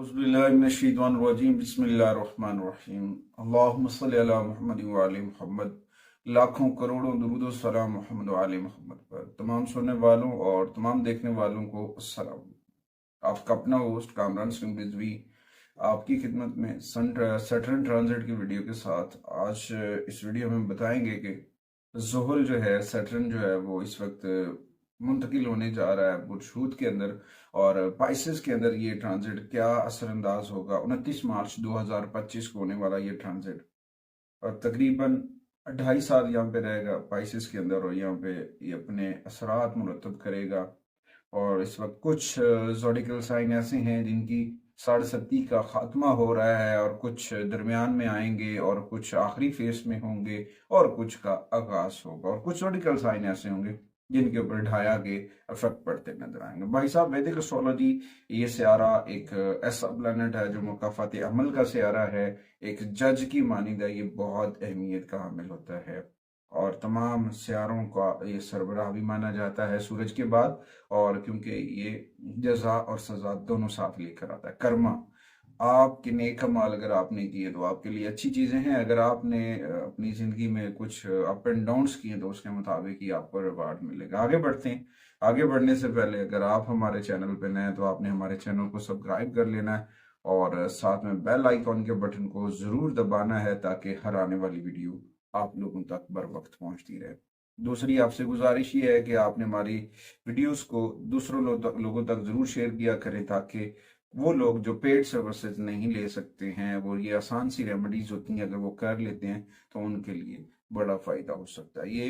औज़ुबिल्लाहिमिनश्शैतानिर्रजीम बिस्मिल्लाहिर्रहमानिर्रहीम अल्लाहुम्मा सल्लि अला मुहम्मद व आले मुहम्मद। लाखों करोड़ों दुरूद व सलाम मोहम्मद व आले मोहम्मद पर। तमाम सुनने वालों और तमाम देखने वालों को अस्सलाम। आपका अपना होस्ट कामरान सिंह रिजवी आपकी खिदमत में सैटर्न ट्रांजिट की वीडियो के साथ आज इस वीडियो में बताएंगे कि ज़ुहल जो है, सैटर्न जो है, वो इस वक्त मुंतकिल होने जा रहा है बुर्ज हूत के अंदर, और पाइसेस के अंदर ये ट्रांजिट क्या असरअंदाज होगा। 29 मार्च 2025 को होने वाला ये ट्रांजिट, और तकरीबन 2.5 साल यहाँ पे रहेगा पाइसेस के अंदर, और यहाँ पे ये अपने असरात मुरतब करेगा। और इस वक्त कुछ ज़ोडिकल साइन ऐसे हैं जिनकी 60 का खात्मा हो रहा है, और कुछ दरमियान में आएंगे, और कुछ आखिरी फेस में होंगे, और कुछ का आगाज होगा, और कुछ ज़ोडिकल साइन ऐसे होंगे जिनके ऊपर ढाया के इफेक्ट पड़ते नजर आएंगे। भाई साहब, वैदिक एस्ट्रोलॉजी, ये सियारा एक ऐसा प्लेनेट है जो मुकाफात अमल का सियारा है, एक जज की मानिंदा ये बहुत अहमियत का हामिल होता है, और तमाम सियारों का ये सरबराह भी माना जाता है सूरज के बाद। और क्योंकि ये जजा और सजा दोनों साथ लेकर आता है। कर्मा, आपके नेक अमाल अगर आपने किए तो आपके लिए अच्छी चीजें हैं। अगर आपने अपनी जिंदगी में कुछ अप एंड डाउन्स किए तो उसके मुताबिक ही आपको रिवार्ड मिलेगा। आगे बढ़ते हैं। आगे बढ़ने से पहले अगर आप हमारे चैनल पे नए हैं तो आपने हमारे चैनल को सब्सक्राइब कर लेना है, और साथ में बेल आइकॉन के बटन को जरूर दबाना है ताकि हर आने वाली वीडियो आप लोगों तक बर वक्त पहुंचती रहे। दूसरी आपसे गुजारिश ये है कि आपने हमारी वीडियोस को दूसरों लोगों तक जरूर शेयर किया करें, ताकि वो लोग जो पेड सर्विसेज नहीं ले सकते हैं, वो ये आसान सी रेमेडीज होती हैं, अगर वो कर लेते हैं तो उनके लिए बड़ा फायदा हो सकता है। ये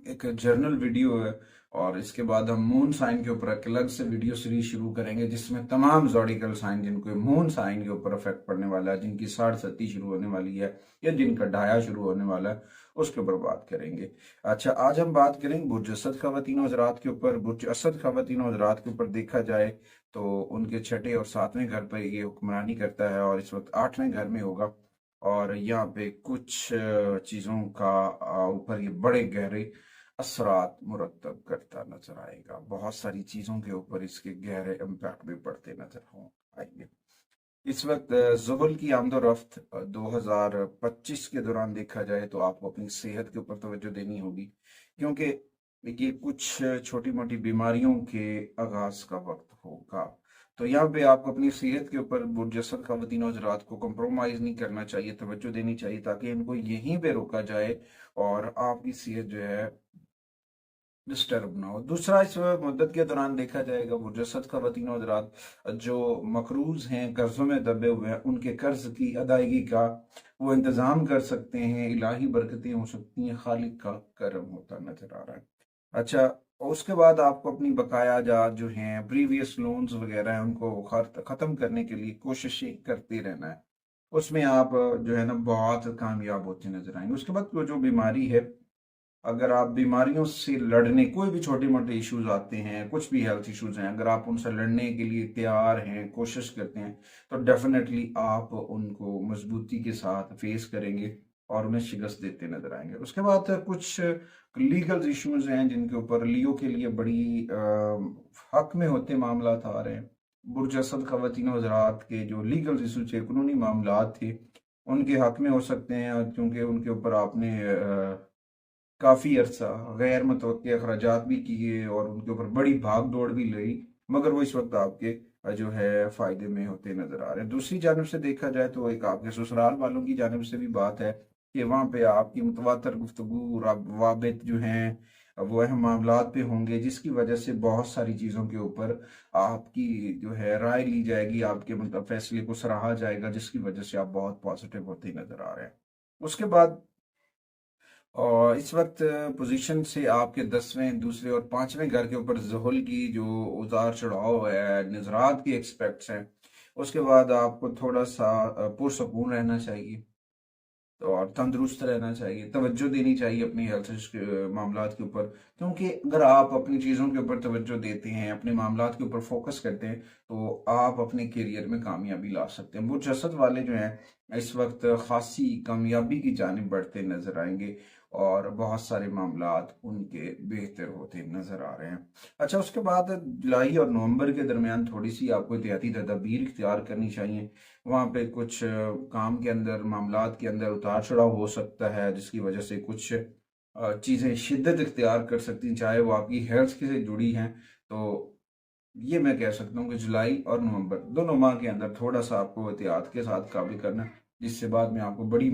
एक जर्नल वीडियो है, और इसके बाद हम मून साइन के ऊपर एक अलग से वीडियो सीरीज शुरू करेंगे जिसमें तमाम ज़ोडिकल साइन जिनको मून साइन के ऊपर इफेक्ट पड़ने वाला है, जिनकी 60 शुरू होने वाली है, या जिनका ढाया शुरू होने वाला है, उसके ऊपर बात करेंगे। अच्छा, आज हम बात करेंगे बुर्ज असद ख़वातीन हज़रात के ऊपर। बुर्ज असद ख़वातीन हज़रात के ऊपर देखा जाए तो उनके छठे और सातवें घर पर ये हुक्मरानी करता है, और इस वक्त 8वें घर में होगा। और यहाँ पे कुछ चीज़ों का ऊपर ये बड़े गहरे असरात मुरतब करता नजर आएगा। बहुत सारी चीजों के ऊपर इसके गहरे इम्पैक्ट भी पड़ते नजर आएंगे। इस वक्त ज़ुहल की आमदोरफ्त 2025 के दौरान देखा जाए तो आपको अपनी सेहत के ऊपर तवज्जो देनी होगी, क्योंकि ये कुछ छोटी मोटी बीमारियों के आगाज का वक्त होगा। तो यहाँ पे आपको अपनी सेहत के ऊपर बुर्ज असद ख़वातीन हज़रात को कंप्रोमाइज नहीं करना चाहिए, तवज्जो देनी चाहिए, ताकि इनको यहीं पे रोका जाए और आपकी सेहत जो है डिस्टर्ब ना हो। दूसरा, इस मुद्दत के दौरान देखा जाएगा बुर्ज असद ख़वातीन हज़रात जो मकरूज हैं, कर्जों में दबे हुए हैं, उनके कर्ज की अदायगी का वो इंतजाम कर सकते हैं। इलाही बरकतें हो सकती हैं, खालिक का करम होता नजर आ रहा है। अच्छा, उसके बाद आपको अपनी बकाया जात जो हैं, प्रीवियस लोन्स वगैरह हैं, उनको खत्म करने के लिए कोशिशें करते रहना है। उसमें आप जो है ना बहुत कामयाब होते नजर आएंगे। उसके बाद वो जो बीमारी है, अगर आप बीमारियों से लड़ने, कोई भी छोटे मोटे इश्यूज आते हैं, कुछ भी हेल्थ इश्यूज हैं, अगर आप उनसे लड़ने के लिए तैयार हैं, कोशिश करते हैं, तो डेफिनेटली आप उनको मजबूती के साथ फेस करेंगे और उन्हें शिकस्त देते नजर आएंगे। उसके बाद कुछ लीगल इश्यूज हैं जिनके ऊपर लियो के लिए बड़ी हक में होते मामला आ रहे हैं। बुर्ज असद ख़वातीन हज़रात के जो लीगल इशू थे, कानूनी मामला थे, उनके हक में हो सकते हैं, क्योंकि उनके ऊपर आपने काफ़ी अरसा गैर मुतवक्की अखराजात भी किए और उनके ऊपर बड़ी भाग दौड़ भी लगी, मगर वो इस वक्त आपके जो है फ़ायदे में होते नज़र आ रहे हैं। दूसरी जानब से देखा जाए तो एक आपके ससुराल वालों की जानब से भी बात है कि वहाँ पे आपकी मुतवातर गुफ्तगू वाबित जो हैं वो अहम मामलात पे होंगे, जिसकी वजह से बहुत सारी चीज़ों के ऊपर आपकी जो है राय ली जाएगी, आपके मतलब फैसले को सराहा जाएगा, जिसकी वजह से आप बहुत पॉजिटिव होते नज़र आ रहे हैं। उसके बाद और इस वक्त पोजीशन से आपके 10वें, दूसरे और 5वें घर के ऊपर ज़ुहल की जो उतार चढ़ाव है, नज़रात की एक्सपेक्ट्स हैं, उसके बाद आपको थोड़ा सा पुरसकून रहना चाहिए और तंदुरुस्त रहना चाहिए, तवज्जो देनी चाहिए अपनी हेल्थ मामलात के ऊपर, क्योंकि अगर आप अपनी चीज़ों के ऊपर तवज्जो देते हैं, अपने मामलात के ऊपर फोकस करते हैं, तो आप अपने करियर में कामयाबी ला सकते हैं। बुर्ज असद वाले जो हैं इस वक्त खासी कामयाबी की जानिब बढ़ते नजर आएंगे, और बहुत सारे मामलात उनके बेहतर होते नजर आ रहे हैं। अच्छा, उसके बाद जुलाई और नवंबर के दरमियान थोड़ी सी आपको एहतियाती तदाबीर इख्तियार करनी चाहिए। वहाँ पे कुछ काम के अंदर, मामलात के अंदर उतार चढ़ाव हो सकता है, जिसकी वजह से कुछ चीज़ें शिद्दत इख्तियार कर सकती हैं, चाहे वो आपकी हेल्थ से जुड़ी हैं। तो ये मैं कह सकता हूँ कि जुलाई और नवंबर दोनों माह के अंदर थोड़ा सा आपको एहतियात के साथ काबिल करना है, जिससे बाद में आपको बड़ी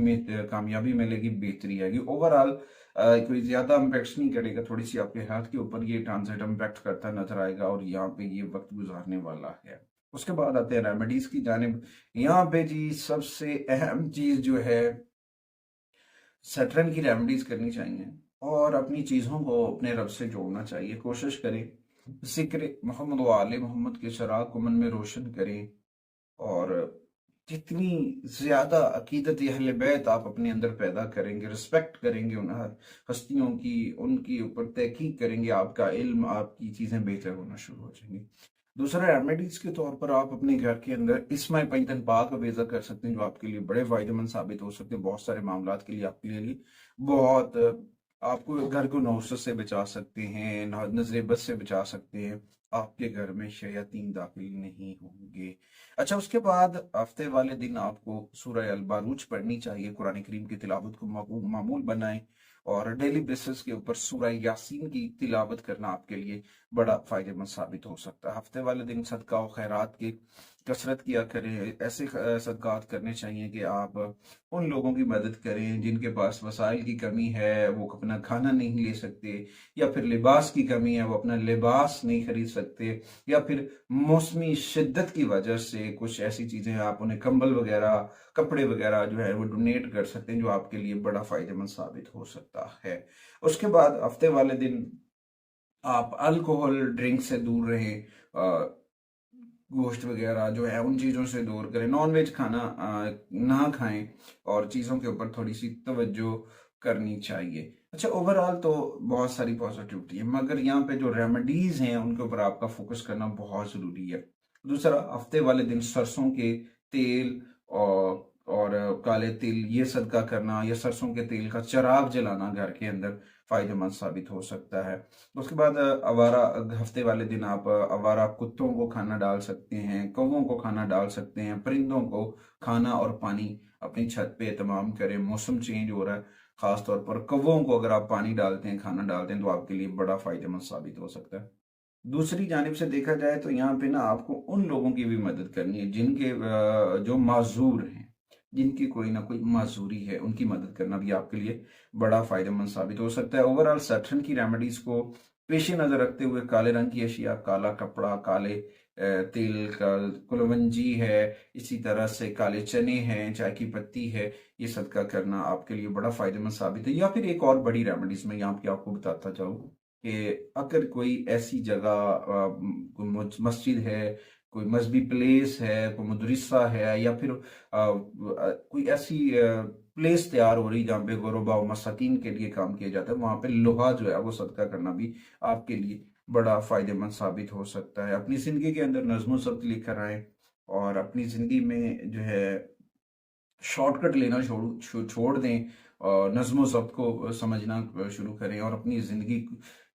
कामयाबी मिलेगी, बेहतरी आएगी। ओवरऑल कोई ज़्यादा इम्पैक्ट नहीं करेगा, थोड़ी सी आपके हेल्थ के ऊपर ये ट्रांजिट इम्पैक्ट करता नजर आएगा और यहाँ पे ये वक्त गुजारने वाला है। उसके बाद आते हैं रेमेडीज की जानिब। यहाँ पे जी सबसे अहम चीज़ जो है, सैटर्न की रेमेडीज करनी चाहिए और अपनी चीज़ों को अपने रब से जोड़ना चाहिए। कोशिश करें जिक्र मोहम्मद व आले मोहम्मद के चिराग को मन में रोशन करें, और जितनी ज्यादा अकीदत अहले बैत आप अपने अंदर पैदा करेंगे, रिस्पेक्ट करेंगे उन हस्तियों की, उनकी ऊपर तहकीक करेंगे, आपका इल्म, आपकी चीजें बेहतर होना शुरू हो जाएंगी। दूसरा, रेमेडीज के तौर पर आप अपने घर के अंदर इसमाई पैंतन पाक बेजा कर सकते हैं, जो आपके लिए बड़े फायदेमंद साबित हो सकते हैं। बहुत सारे मामलात के लिए आपके लिए बहुत, आपको घर को नौसत से बचा सकते हैं, नजर बद से बचा सकते हैं, आपके घर में शयातीन दाखिल नहीं होंगे। अच्छा, उसके बाद हफ्ते वाले दिन आपको सूरह अल बारूज पढ़नी चाहिए। कुरान करीम की तिलावत को मामूल बनाएं और डेली बेसिस के ऊपर सूरह यासीन की तिलावत करना आपके लिए बड़ा फायदेमंद साबित हो सकता है। हफ्ते वाले दिन सदका और खैरात की कसरत किया करें। ऐसे सदकात करने चाहिए कि आप उन लोगों की मदद करें जिनके पास वसाइल की कमी है, वो अपना खाना नहीं ले सकते, या फिर लिबास की कमी है, वो अपना लिबास नहीं खरीद सकते, या फिर मौसमी शिद्दत की वजह से कुछ ऐसी चीजें हैं, आप उन्हें कंबल वगैरह, कपड़े वगैरह जो है वो डोनेट कर सकते हैं, जो आपके लिए बड़ा फायदेमंद साबित हो सकता है। उसके बाद हफ्ते वाले दिन आप अल्कोहल ड्रिंक से दूर रहें, गोश्त वगैरह जो है उन चीज़ों से दूर करें, नॉन वेज खाना ना खाएं, और चीज़ों के ऊपर थोड़ी सी तवज्जो करनी चाहिए। अच्छा, ओवरऑल तो बहुत सारी पॉजिटिविटी है, मगर यहाँ पे जो रेमेडीज हैं उनके ऊपर आपका फोकस करना बहुत ज़रूरी है। दूसरा, हफ्ते वाले दिन सरसों के तेल और काले तिल ये सदका करना, या सरसों के तेल का चिराग जलाना घर के अंदर फायदेमंद साबित हो सकता है। उसके बाद आवारा हफ्ते वाले दिन आप आवारा कुत्तों को खाना डाल सकते हैं, कौवों को खाना डाल सकते हैं, परिंदों को खाना और पानी अपनी छत पे एहतमाम करें। मौसम चेंज हो रहा है, खास तौर पर कौवों को अगर आप पानी डालते हैं, खाना डालते हैं, तो आपके लिए बड़ा फायदेमंद साबित हो सकता है। दूसरी जानिब से देखा जाए तो यहाँ पे ना आपको उन लोगों की भी मदद करनी है जिनके जो माजूर हैं, जिनकी कोई ना कोई माजूरी है, उनकी मदद करना भी आपके लिए बड़ा फायदेमंद साबित हो सकता है। ओवरऑल सैटर्न की रेमेडीज को पेश नजर रखते हुए काले रंग की अशिया, काला कपड़ा, काले तिल का कुलवंजी है, इसी तरह से काले चने हैं, चाय की पत्ती है, ये सदका करना आपके लिए बड़ा फायदेमंद साबित है। या फिर एक और बड़ी रेमेडीज में यहाँ पे आपको बताता जाऊँ कि अगर कोई ऐसी जगह, कोई मस्जिद है, कोई मजहबी प्लेस है, कोई मदरसा है, या फिर कोई ऐसी प्लेस तैयार हो रही जहाँ पे गुरबा और मसाकीन के लिए काम किया जाता है, वहां पे लोहा जो है वो सदका करना भी आपके लिए बड़ा फायदेमंद साबित हो सकता है। अपनी जिंदगी के अंदर नज्म ज़ब्त लेकर आए और अपनी जिंदगी में जो है शॉर्टकट लेना छोड़ दें, और नज्म ज़ब्त को समझना शुरू करें, और अपनी ज़िंदगी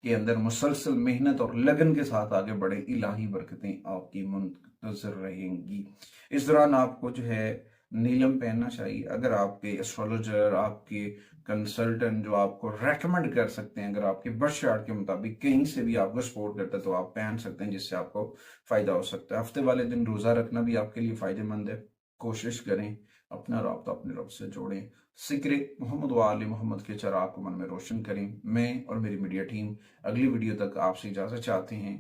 के अंदर मुसलसल मेहनत और लगन के साथ आगे बढ़े। इलाही बरकतें आपकी मुंतजर रहेंगी। इस दौरान आपको जो है नीलम पहनना चाहिए। अगर आपके एस्ट्रोलॉजर, आपके कंसल्टेंट जो आपको रेकमेंड कर सकते हैं, अगर आपके बर्थ चार्ट के मुताबिक कहीं से भी आपको सपोर्ट करता है, तो आप पहन सकते हैं, जिससे आपको फायदा हो सकता है। हफ्ते वाले दिन रोज़ा रखना भी आपके लिए फायदेमंद है। कोशिश करें अपना राब्ता अपने रब से जोड़ें, जिक्र मोहम्मद व आले मोहम्मद के चिराग को मन में रोशन करें। मैं और मेरी मीडिया टीम अगली वीडियो तक आपसे इजाज़त चाहते हैं।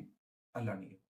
अल्लाह ने